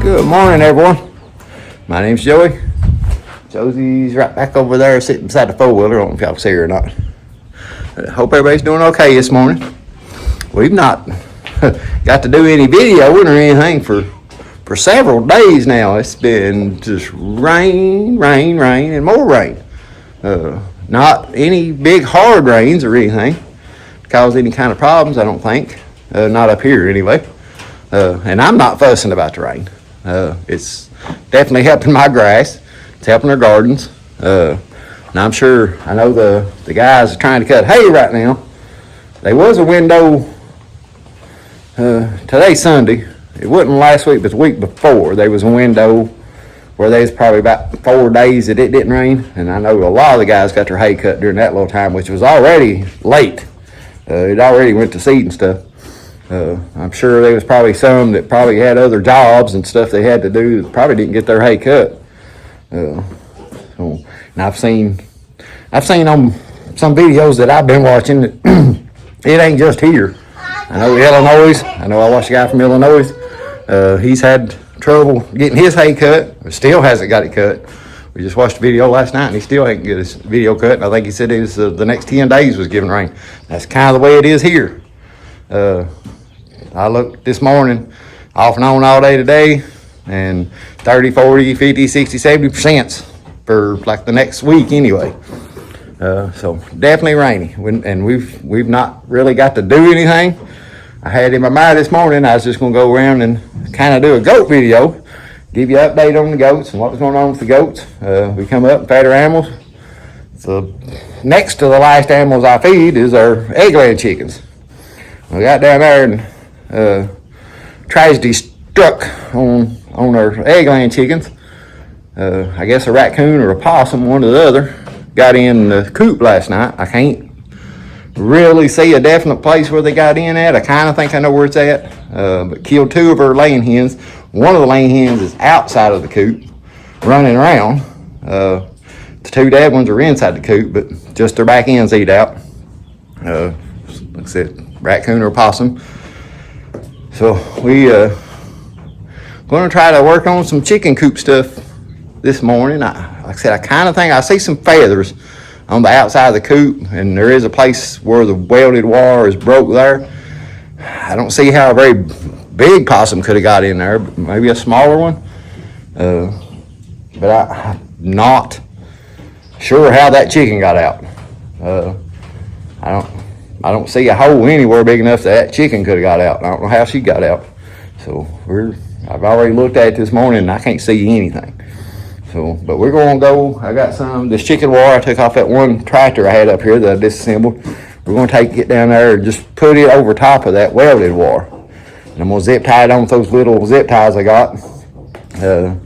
Good morning, everyone. My name's Joey. Josie's right back over there sitting beside the four-wheeler. I don't know if y'all can see her or not. Hope everybody's doing okay this morning. We've not got to do any videoing or anything for several days now. It's been just rain, and more rain. Not any big hard rains or anything cause any kind of problems, I don't think. Not up here anyway. And I'm not fussing about the rain. It's definitely helping my grass. It's helping our gardens. And I'm sure, I know the guys are trying to cut hay right now. There was a window, today's Sunday. It wasn't last week, but the week before. There was a window where there's probably about 4 days that it didn't rain. And I know a lot of the guys got their hay cut during that little time, which was already late. It already went to seed and stuff. I'm sure there was probably some that probably had other jobs and stuff they had to do that probably didn't get their hay cut. And I've seen on some videos that I've been watching that it ain't just here. I know Illinois. I know I watched a guy from Illinois. He's had trouble getting his hay cut, but still hasn't got it cut. We just watched a video last night and he still ain't get his video cut. And I think he said it was the next 10 days was giving rain. That's kind of the way it is here. I looked this morning off and on all day today, and 30, 40, 50, 60, 70% for like the next week anyway. So definitely rainy, and we've not really got to do anything. I had in my mind this morning I was just going to go around and kind of do a goat video, give you an update on the goats and what was going on with the goats. We come up and fed our animals. So next to the last animals I feed is our egg-laying chickens. We got down there and tragedy struck on our egg-laying chickens. I guess a raccoon or a possum, one or the other, got in the coop last night. I can't really see a definite place where they got in at. I kind of think I know where it's at, but killed 2 of our laying hens. One of the laying hens is outside of the coop, running around. The 2 dead ones are inside the coop, but just their back ends eat out. Like I said, raccoon or possum. So we going to try to work on some chicken coop stuff this morning. Like I said, I kind of think I see some feathers on the outside of the coop, and there is a place where the welded wire is broke there. I don't see how a very big possum could have got in there, but maybe a smaller one. But I'm not sure how that chicken got out. I don't see a hole anywhere big enough that chicken could have got out. I don't know how she got out. So I've already looked at it this morning and I can't see anything. So, but we're going to go. I got this chicken wire I took off that one tractor I had up here that I disassembled. We're going to take it down there and just put it over top of that welded wire. And I'm going to zip tie it on with those little zip ties I got that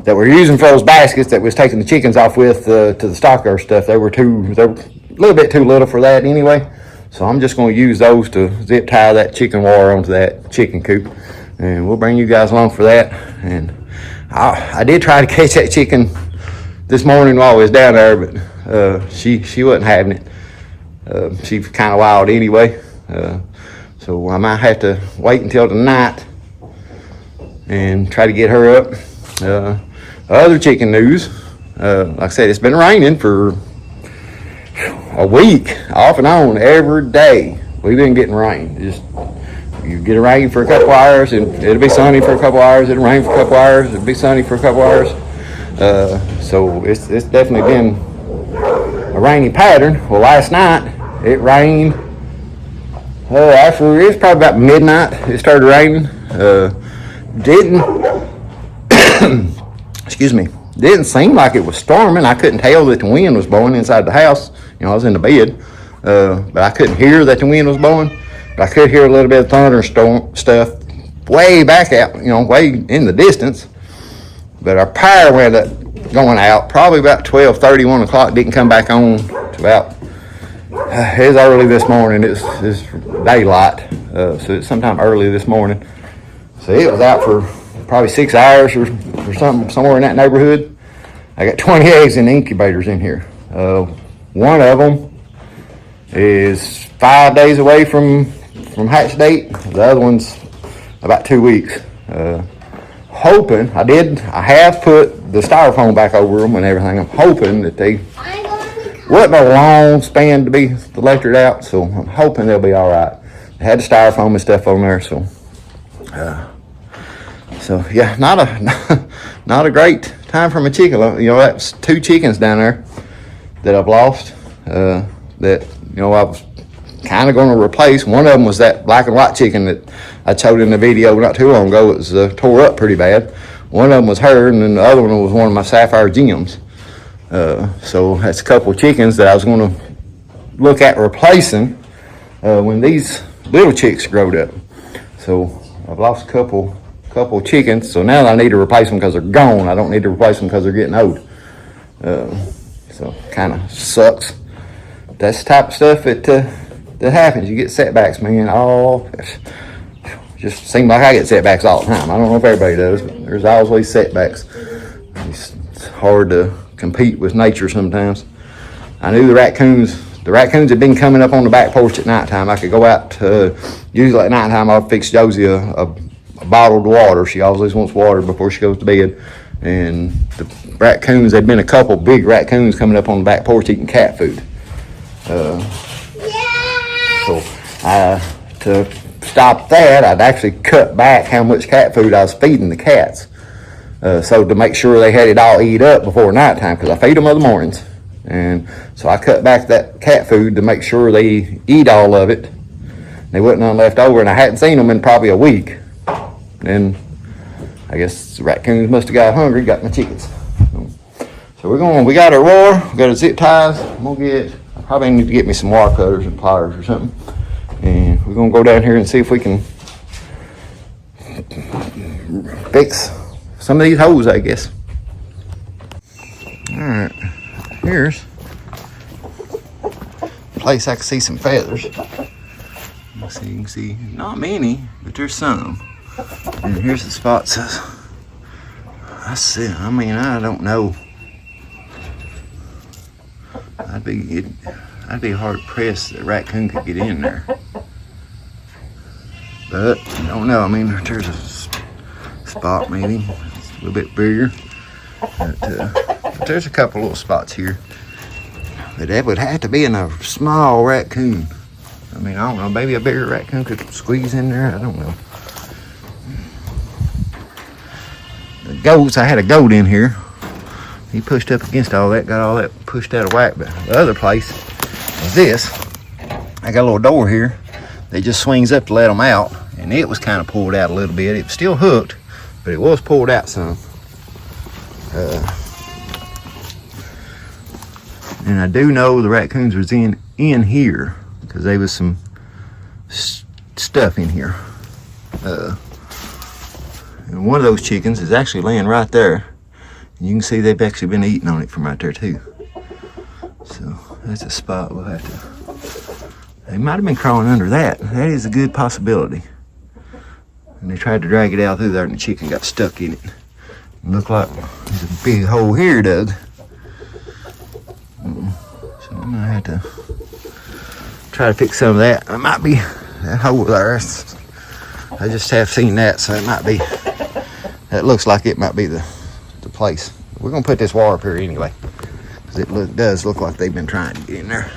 we're using for those baskets that was taking the chickens off with to the stockyard stuff. They were a little bit too little for that anyway. So I'm just going to use those to zip tie that chicken wire onto that chicken coop. And we'll bring you guys along for that. And I did try to catch that chicken this morning while I was down there, but she wasn't having it. She's kind of wild anyway. So I might have to wait until tonight and try to get her up. Other chicken news, like I said, it's been raining for a week, off and on, every day. We've been getting rain. Just you get a rain for a couple hours, and it'll be sunny for a couple hours. It'll rain for a couple hours. It'll be sunny for a couple hours. So it's definitely been a rainy pattern. Well, last night it rained. After it was probably about midnight, it started raining. Didn't seem like it was storming. I couldn't tell that the wind was blowing inside the house. You know, I was in the bed, but I couldn't hear that the wind was blowing. But I could hear a little bit of thunder and storm stuff way back out, way in the distance. But our power went up going out probably about 12:30, 1 o'clock. Didn't come back on to about, it was early this morning. It's daylight, so it's sometime early this morning. So it was out for probably 6 hours or something, somewhere in that neighborhood. I got 20 eggs in incubators in here. One of them is 5 days away from hatch date. The other one's about 2 weeks. hoping, I have put the styrofoam back over them and everything. I'm hoping that they wasn't a long span to be electric out, so I'm hoping they'll be all right. They had the styrofoam and stuff on there, so yeah, not a great time for my chicken. You know, that's 2 chickens down there that I've lost. That, you know, I was kind of going to replace. One of them was that black and white chicken that I showed in the video not too long ago. It was tore up pretty bad. One of them was her, and then the other one was one of my sapphire gems. So that's a couple of chickens that I was going to look at replacing when these little chicks growed up. So I've lost a couple chickens, so now I need to replace them because they're gone. I don't need to replace them because they're getting old. So kind of sucks. That's the type of stuff that happens. You get setbacks, man. Just seems like I get setbacks all the time. I don't know if everybody does, but there's always setbacks. It's hard to compete with nature sometimes. I knew the raccoons had been coming up on the back porch at nighttime. I could go out, usually at nighttime I'll fix Josie a bottled water. She always wants water before she goes to bed. And the raccoons, there'd been a couple big raccoons coming up on the back porch eating cat food. So to stop that, I'd actually cut back how much cat food I was feeding the cats. So to make sure they had it all eat up before nighttime, because I feed them other mornings. And so I cut back that cat food to make sure they eat all of it. There wasn't none left over, and I hadn't seen them in probably a week. And I guess the raccoons must have got hungry, got my chickens. So we got our roar, we got our zip ties. I probably need to get me some wire cutters and pliers or something. And we're gonna go down here and see if we can fix some of these holes, I guess. All right, here's a place I can see some feathers. So you can see, not many, but there's some. And here's the spots. I don't know. I'd be hard pressed that a raccoon could get in there. But I don't know. I mean, there's a spot maybe. It's a little bit bigger. But there's a couple little spots here. But that would have to be in a small raccoon. I mean, I don't know. Maybe a bigger raccoon could squeeze in there. I don't know. The goats, I had a goat in here. He pushed up against all that, got all that pushed out of whack. But the other place is this. I got a little door here that just swings up to let them out. And it was kind of pulled out a little bit. It was still hooked, but it was pulled out some. And I do know the raccoons was in here because there was some stuff in here. And one of those chickens is actually laying right there. And you can see they've actually been eating on it from right there too. So that's a spot we'll have to. They might have been crawling under that. That is a good possibility. And they tried to drag it out through there and the chicken got stuck in it. It looked like there's a big hole here, Doug. So I'm gonna have to try to fix some of that. It might be that hole there. I just have seen that, so it might be. That looks like it might be the place. We're gonna put this wire up here anyway, because it does look like they've been trying to get in there.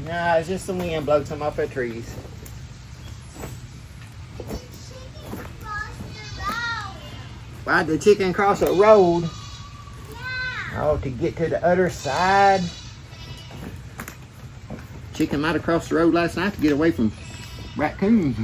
Nah, it's just the wind blowing some off the trees. Ride the chicken across the road. Oh, to get to the other side. Chicken might have crossed the road last night to get away from raccoons.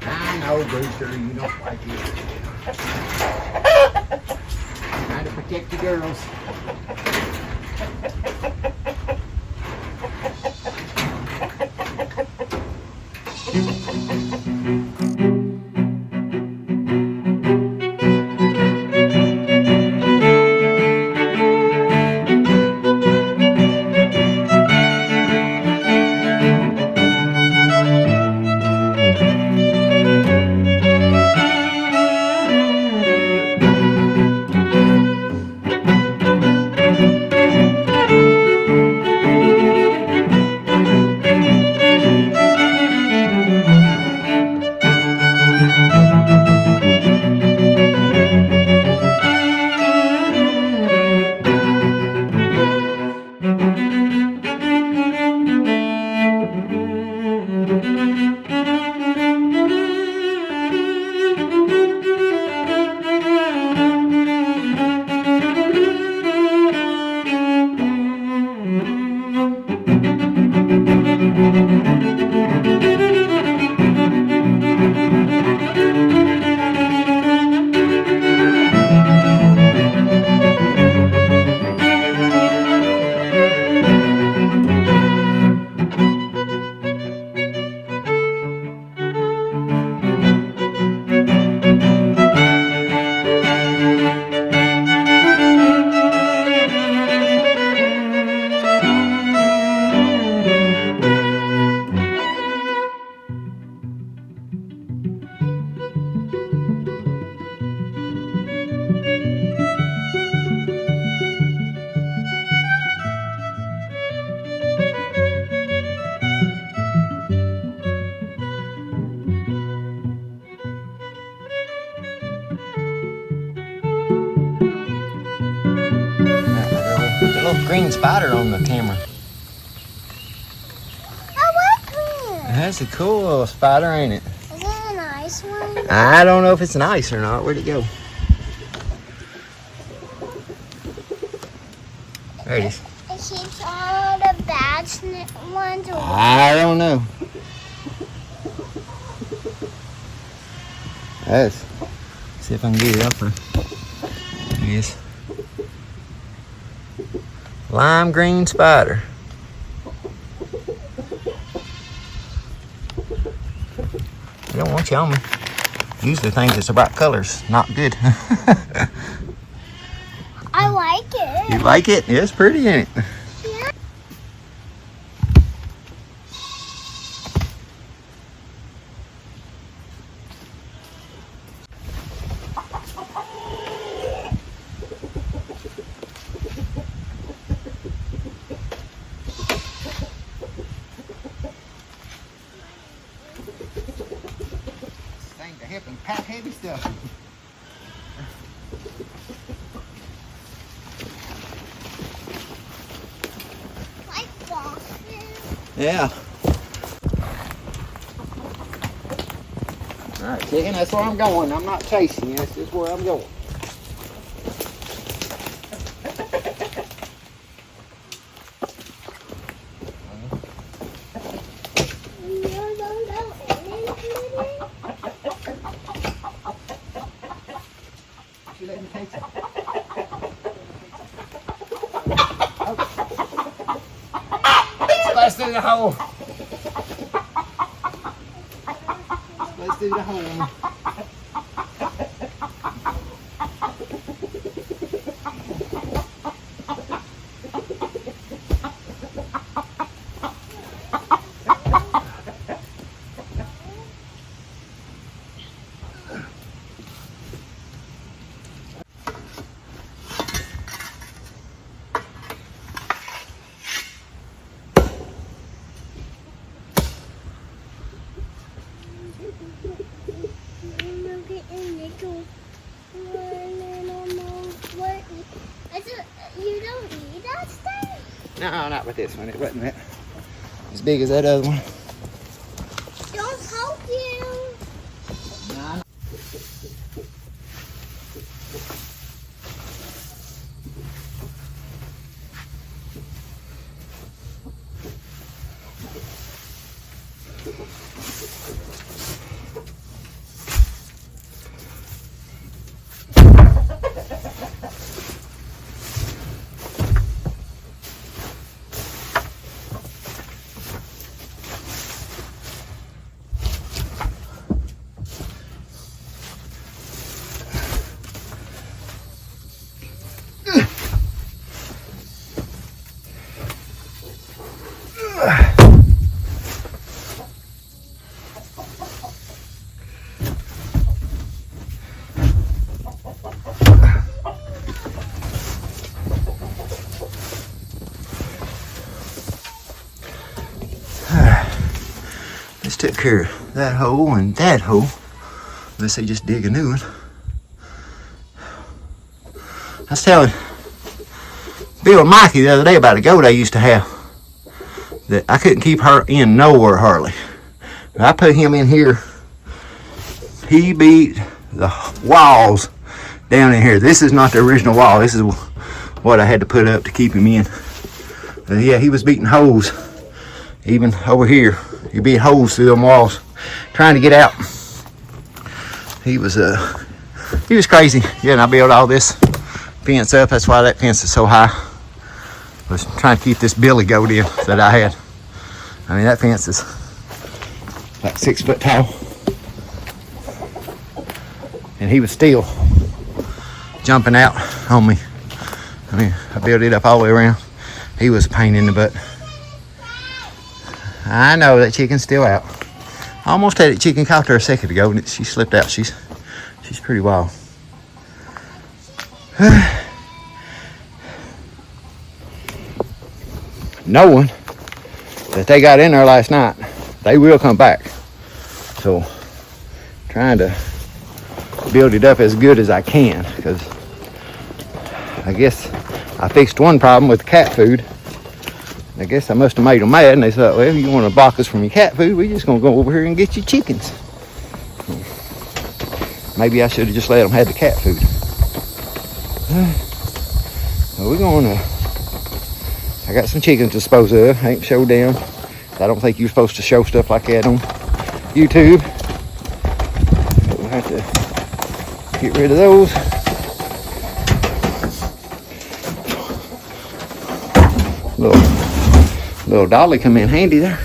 I know, Brewster, you don't like it. Trying to protect the girls. Little green spider on the camera. I like green. That's a cool little spider, ain't it? Is it a nice one? I don't know if it's nice or not. Where'd it go? There it is. It keeps all the bad ones away. I don't know. Let's see if I can get it up there. Yes. Lime green spider. I don't want you on me. Usually things that's about colors, not good. I like it. You like it? Yeah, it's pretty, ain't it? Yeah. Thing to help and pack heavy stuff. Like boxes. Yeah. All right, chicken, that's where I'm going. I'm not chasing you. That's just where I'm going. You let me take it. Let's do the hole. Let's do the hole. No, not with this one. It wasn't that as big as that other one. Don't poke you. No. Let's take care of that hole and that hole. Let's say just dig a new one. I was telling Bill and Mikey the other day about a goat I used to have that I couldn't keep her in nowhere hardly. I put him in here. He beat the walls down in here. This is not the original wall. This is what I had to put up to keep him in. Yeah, he was beating holes. Even over here, he beat holes through them walls, trying to get out. He was crazy. Yeah, and I built all this fence up. That's why that fence is so high. I was trying to keep this billy goat in that I had. I mean, that fence is like 6 foot tall. And he was still jumping out on me. I mean, I built it up all the way around. He was a pain in the butt. I know that chicken's still out. I almost had that chicken caught her a second ago and she slipped out. She's pretty wild. Knowing that they got in there last night, they will come back. So, trying to build it up as good as I can, because I guess I fixed one problem with cat food. I guess I must have made them mad, and they thought, well, you want to block us from your cat food, we're just going to go over here and get you chickens. Maybe I should have just let them have the cat food. Well, we're going to... I got some chickens to dispose of. I ain't showed them. I don't think you're supposed to show stuff like that on YouTube. But we'll have to get rid of those. Little dolly come in handy there.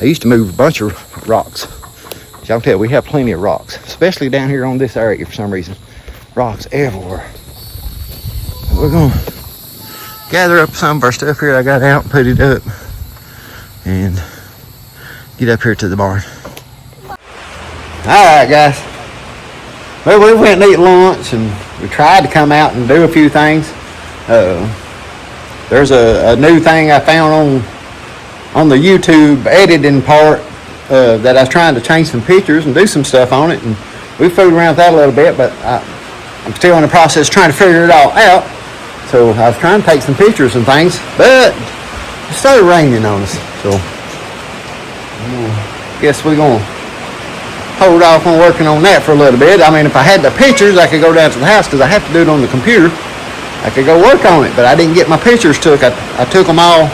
I used to move a bunch of rocks. As y'all can tell, we have plenty of rocks, especially down here on this area for some reason. Rocks everywhere. We're going to gather up some of our stuff here I got out, put it up, and get up here to the barn. Alright guys. Well, we went and ate lunch and we tried to come out and do a few things. There's a new thing I found on the YouTube editing part that I was trying to change some pictures and do some stuff on it, and we fooled around with that a little bit, but I'm still in the process trying to figure it all out. So I was trying to take some pictures and things, but it started raining on us. So I guess we're gonna hold off on working on that for a little bit. I mean, if I had the pictures, I could go down to the house because I have to do it on the computer. I could go work on it, but I didn't get my pictures took. I took them all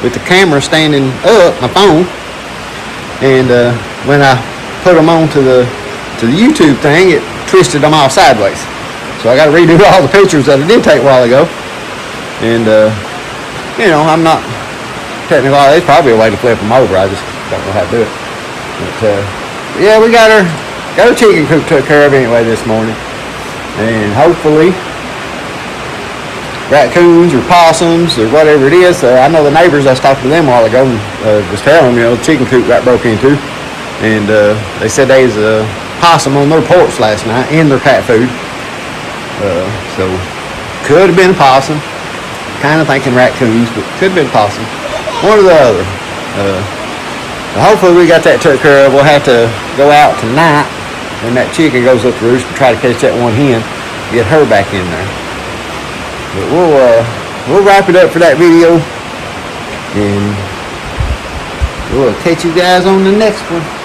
with the camera standing up, my phone, and when I put them on to the YouTube thing, it twisted them all sideways. So I got to redo all the pictures that I did take a while ago. And you know, I'm not technical. There's probably a way to flip them over. I just don't know how to do it. But yeah, we got our chicken coop took care of anyway this morning, and hopefully raccoons or possums or whatever it is. I know the neighbors, I was talking to them a while ago and was telling them, you know, the chicken coop got broke into, and they said there was a possum on their porch last night in their cat food. So could have been a possum. Kind of thinking raccoons, but could have been a possum. One or the other. Hopefully we got that took care of. We'll have to go out tonight when that chicken goes up the roost and try to catch that one hen, get her back in there. But we'll wrap it up for that video. And we'll catch you guys on the next one.